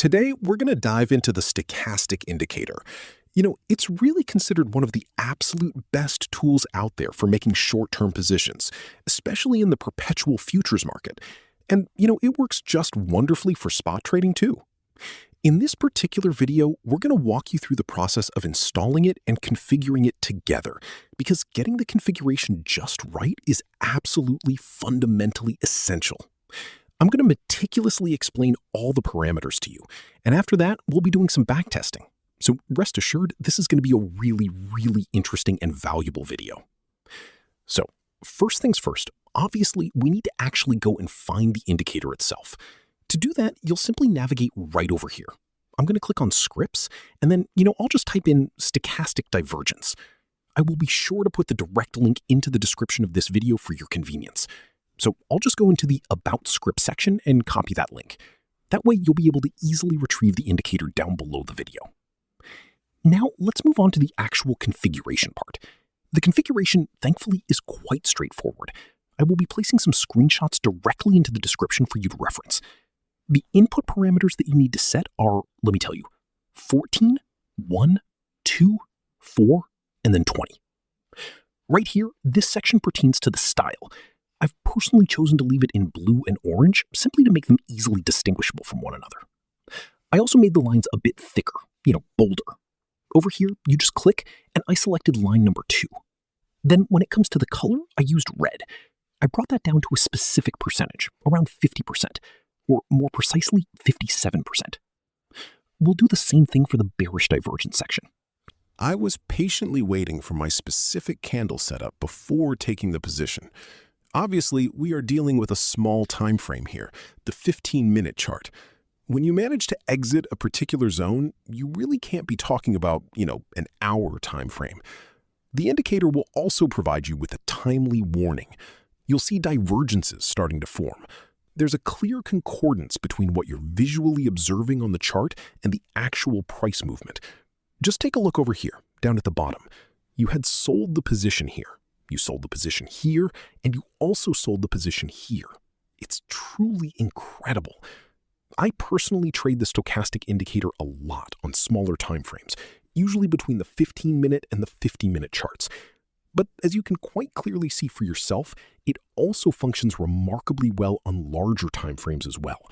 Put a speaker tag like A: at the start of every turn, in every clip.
A: Today, we're going to dive into the stochastic indicator. It's really considered one of the absolute best tools out there for making short-term positions, especially in the perpetual futures market. And, it works just wonderfully for spot trading too. In this particular video, we're going to walk you through the process of installing it and configuring it together, because getting the configuration just right is absolutely fundamentally essential. I'm going to meticulously explain all the parameters to you, and after that, we'll be doing some backtesting. So rest assured, this is going to be a really interesting and valuable video. So first things first, obviously, we need to actually go and find the indicator itself. To do that, you'll simply navigate right over here. I'm going to click on scripts, and then, I'll just type in stochastic divergence. I will be sure to put the direct link into the description of this video for your convenience. So I'll just go into the About Script section and copy that link. That way you'll be able to easily retrieve the indicator down below the video. Now let's move on to the actual configuration part. The configuration, thankfully, is quite straightforward. I will be placing some screenshots directly into the description for you to reference. The input parameters that you need to set are, let me tell you, 14, 1, 2, 4, and then 20. Right here, this section pertains to the style. I've personally chosen to leave it in blue and orange simply to make them easily distinguishable from one another. I also made the lines a bit thicker, bolder. Over here, you just click, and I selected line number 2. Then when it comes to the color, I used red. I brought that down to a specific percentage, around 50%, or more precisely, 57%. We'll do the same thing for the bearish divergence section.
B: I was patiently waiting for my specific candle setup before taking the position. Obviously, we are dealing with a small time frame here, the 15-minute chart. When you manage to exit a particular zone, you really can't be talking about, an hour time frame. The indicator will also provide you with a timely warning. You'll see divergences starting to form. There's a clear concordance between what you're visually observing on the chart and the actual price movement. Just take a look over here, down at the bottom. You had sold the position here. You sold the position here, and you also sold the position here. It's truly incredible. I personally trade the stochastic indicator a lot on smaller time frames, usually between the 15-minute and the 50-minute charts. But as you can quite clearly see for yourself, it also functions remarkably well on larger time frames as well.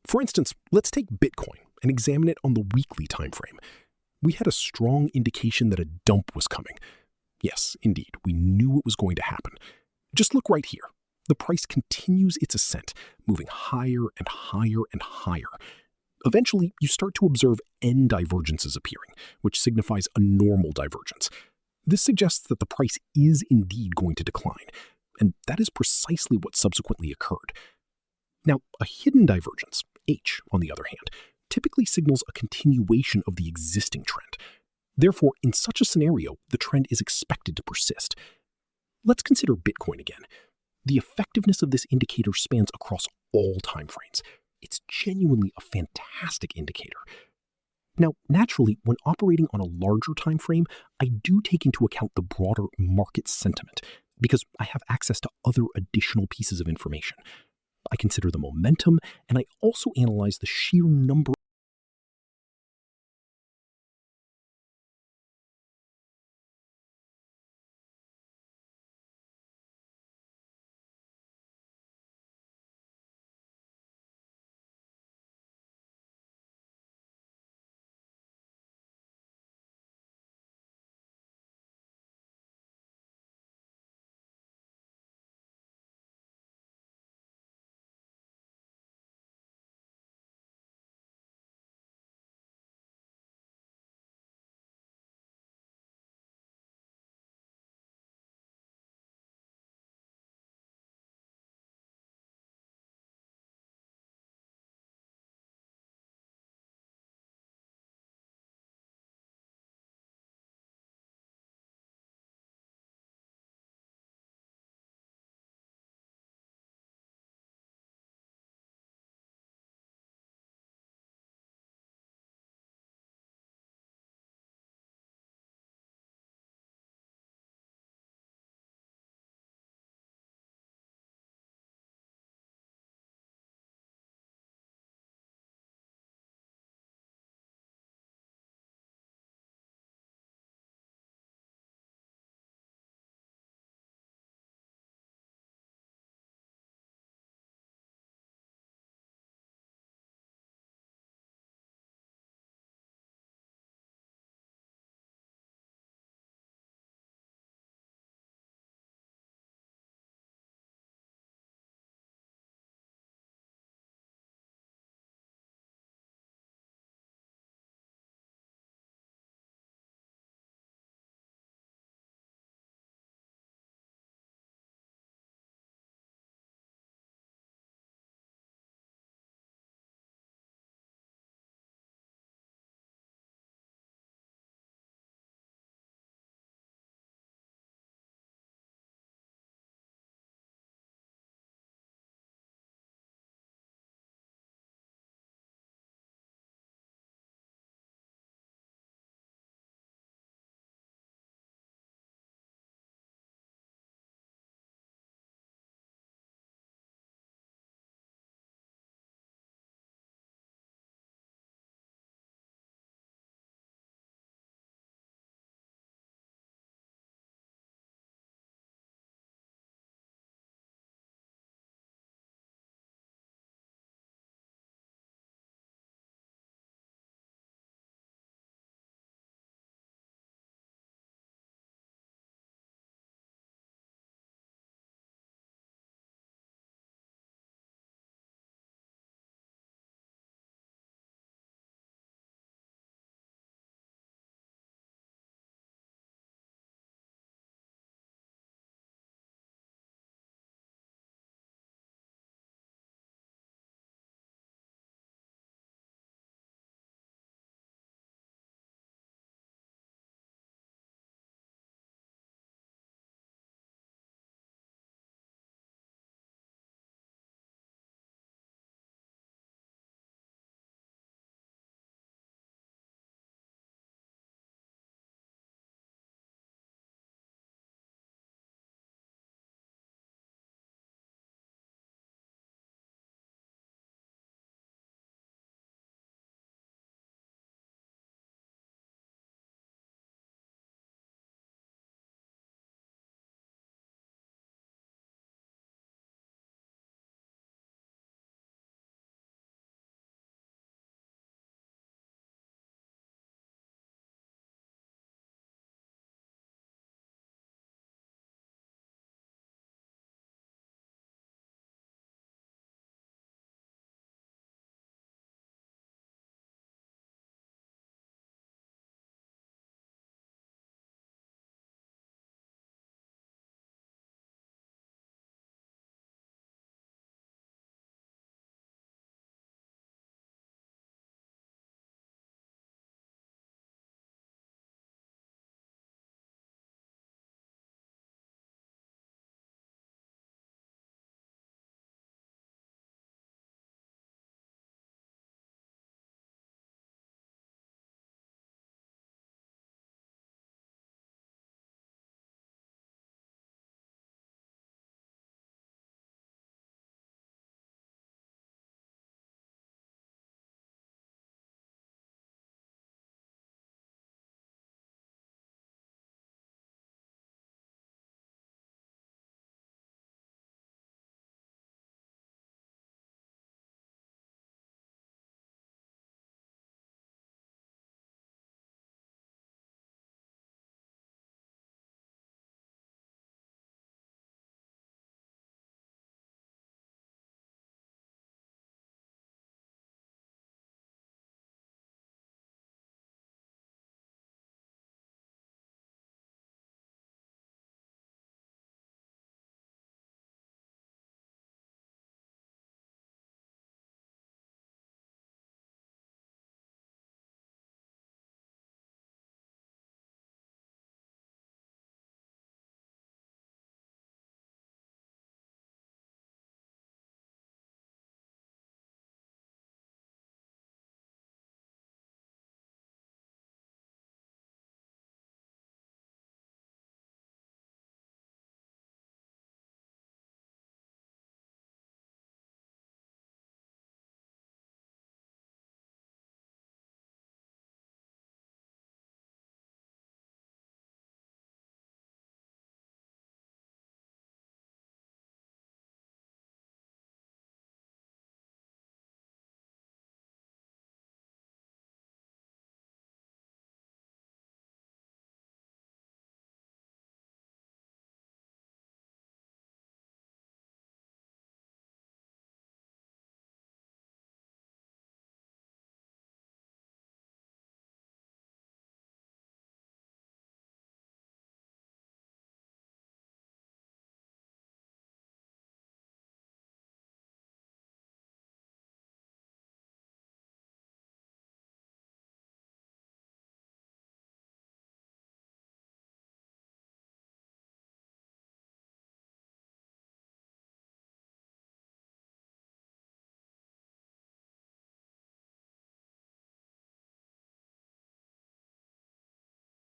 B: For instance, let's take Bitcoin and examine it on the weekly time frame. We had a strong indication that a dump was coming. Yes, indeed, we knew it was going to happen. Just look right here. The price continues its ascent, moving higher and higher and higher. Eventually, you start to observe N divergences appearing, which signifies a normal divergence. This suggests that the price is indeed going to decline, and that is precisely what subsequently occurred. Now, a hidden divergence, H, on the other hand, typically signals a continuation of the existing trend. Therefore, in such a scenario, the trend is expected to persist. Let's consider Bitcoin again. The effectiveness of this indicator spans across all time frames. It's genuinely a fantastic indicator. Now, naturally, when operating on a larger time frame, I do take into account the broader market sentiment because I have access to other additional pieces of information. I consider the momentum, and I also analyze the sheer number